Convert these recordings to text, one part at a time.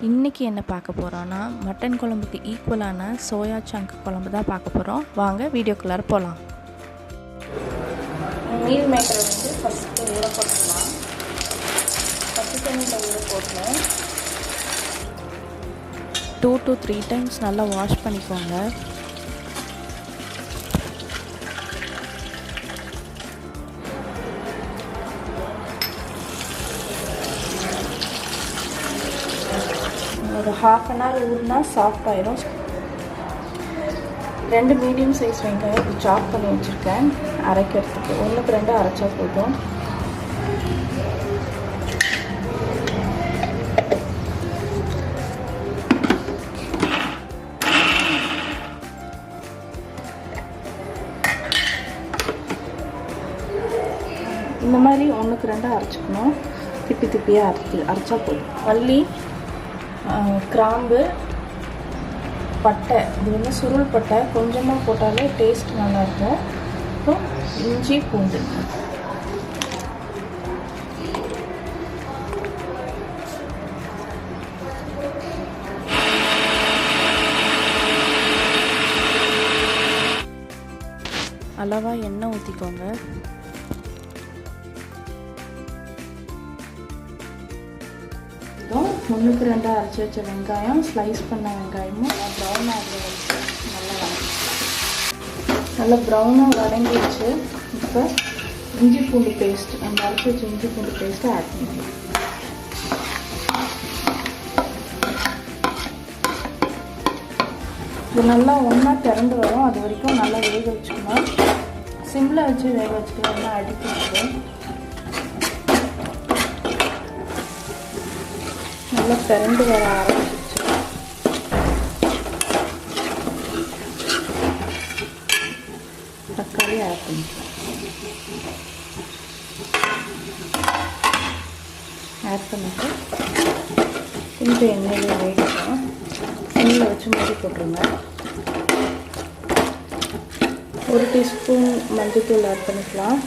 இன்றைக்கி என்ன பார்க்க போகிறோன்னா மட்டன் குழம்புக்கு ஈக்குவலான சோயா சங்க் குழம்பு தான் பார்க்க போகிறோம். வாங்க வீடியோக்குள்ளார போகலாம். மீல் மேக்கரை வந்து ஃபஸ்ட்டு ஊற போட்டுக்கலாம். பச்சை தண்ணியில் ஊற போட்டு 2 to 3 times நல்லா வாஷ் பண்ணிக்கோங்க. ஒரு ½ an hour ஊறினா சாஃப்ட் ஆயிரும். 2 மீடியம் சைஸ் வெங்காயம் இப்படி சாப் பண்ணி வச்சுருக்கேன். அரைக்கிறதுக்கு 1க்கு 2 அரைச்சா போதும். இந்த மாதிரி 1க்கு 2 அரைச்சிக்கணும். திப்பியாக அரைச்சா போதும். மல்லி, கிராம்பு, பட்டை, இது வந்து சுருள் பட்டை கொஞ்சமாக போட்டாலே டேஸ்ட் நல்லாயிருக்கும். அப்புறம் இஞ்சி பூண்டு, அளவாக எண்ணெய் ஊற்றிக்கோங்க. ஒன்றுக்கு 2 அரைச்சி வச்ச வெங்காயம், ஸ்லைஸ் பண்ண வெங்காயமும் ப்ரௌன் ஆகிற வரைக்கும் நல்லா ப்ரௌனாக வதங்கிடுச்சு. இப்போ இஞ்சி பூண்டு பேஸ்ட், அந்த அரைச்சி வச்ச இஞ்சி பூண்டு பேஸ்ட்டை ஆட் பண்ணிக்கலாம். இது நல்லா ஒன்றா திறந்து வரும். அது வரைக்கும் நல்லா வேக வச்சுக்கணும். சிம்மில் வச்சு வேக வச்சுக்கலாம், நல்லா அடிக்கிட்டு நல்லா திறந்து வர ஆரம்பிச்சிச்சு. தக்காளி ஆட் பண்ணிக்கலாம். ஆட் பண்ணிட்டு கொஞ்சம் எண்ணெயில் வேகணும். சிம்மில் வச்சு மூடி போட்டுருங்க. 1 டீஸ்பூன் மஞ்சள்தூள் ஆட் பண்ணிக்கலாம்.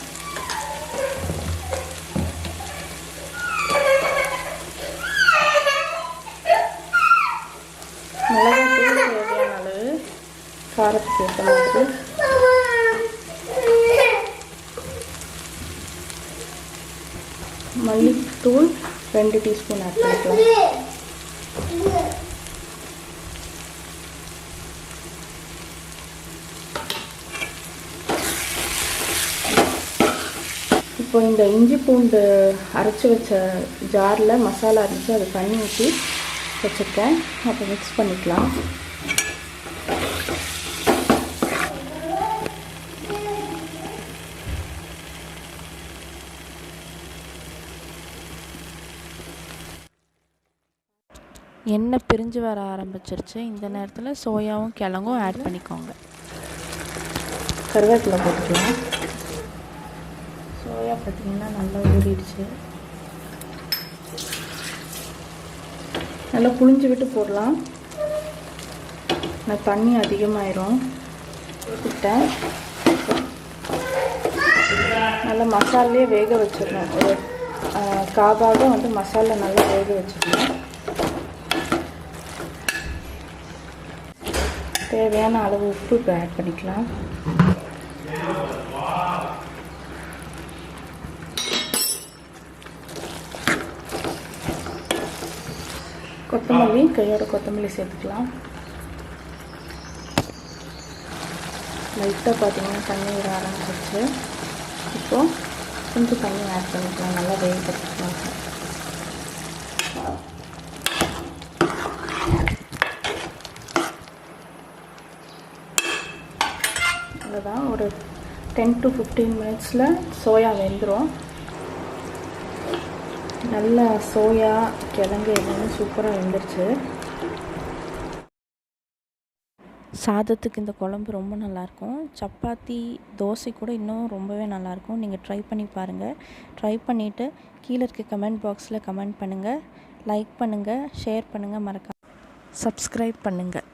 மிளகாத்தூள் தேவையான அளவு, காரத்துக்கு ஏற்ற மாதிரி. மல்லித்தூள் 2 டீஸ்பூன் ஆட் பண்ணிக்கலாம். இப்போ இந்த இஞ்சி பூண்டு அரைச்சி வச்ச ஜாரில் மசாலா இருந்துச்சு, அது தண்ணி ஊற்றி வச்சுருக்கேன். அப்போ மிக்ஸ் பண்ணிக்கலாம். எண்ணெய் பிரிஞ்சு வர ஆரம்பிச்சிருச்சு. இந்த நேரத்தில் சோயாவும் கிழங்கும் ஆட் பண்ணிக்கோங்க. கருவேப்பிலை போட்டுக்கலாம். சோயா பார்த்திங்கன்னா நல்லா ஊறிடுச்சு. நல்லா புளிஞ்சு விட்டு போடலாம். நான் தண்ணி அதிகமாயிரும் ஊற்றிட்டேன். நல்லா மசாலையே வேக வச்சிடணும். ஒரு காபாக வந்து மசாலா நல்லா வேக வச்சிடணும். தேவையான அளவு உப்பு இப்போ ஆட் பண்ணிக்கலாம். கொத்தமல்லி, கையோட கொத்தமல்லி சேர்த்துக்கலாம். லைட்டாக பார்த்தீங்கன்னா தண்ணி விட ஆரம்பிச்சிருச்சு. இப்போது கொஞ்சம் தண்ணி ஆட் பண்ணிக்கலாம். நல்லா வேக வச்சுக்கலாம். அதுதான் ஒரு 10 to 15 minutes சோயா வெந்துடும். நல்லா சோயா கிழங்கு எல்லாமே சூப்பராக வெந்துருச்சு. சாதத்துக்கு இந்த குழம்பு ரொம்ப நல்லாயிருக்கும். சப்பாத்தி, தோசை கூட இன்னும் ரொம்பவே நல்லாயிருக்கும். நீங்கள் ட்ரை பண்ணி பாருங்கள். ட்ரை பண்ணிவிட்டு கீழே இருக்க கமெண்ட் பாக்ஸில் கமெண்ட் பண்ணுங்கள், லைக் பண்ணுங்கள், ஷேர் பண்ணுங்கள், மறக்காம சப்ஸ்கிரைப் பண்ணுங்கள்.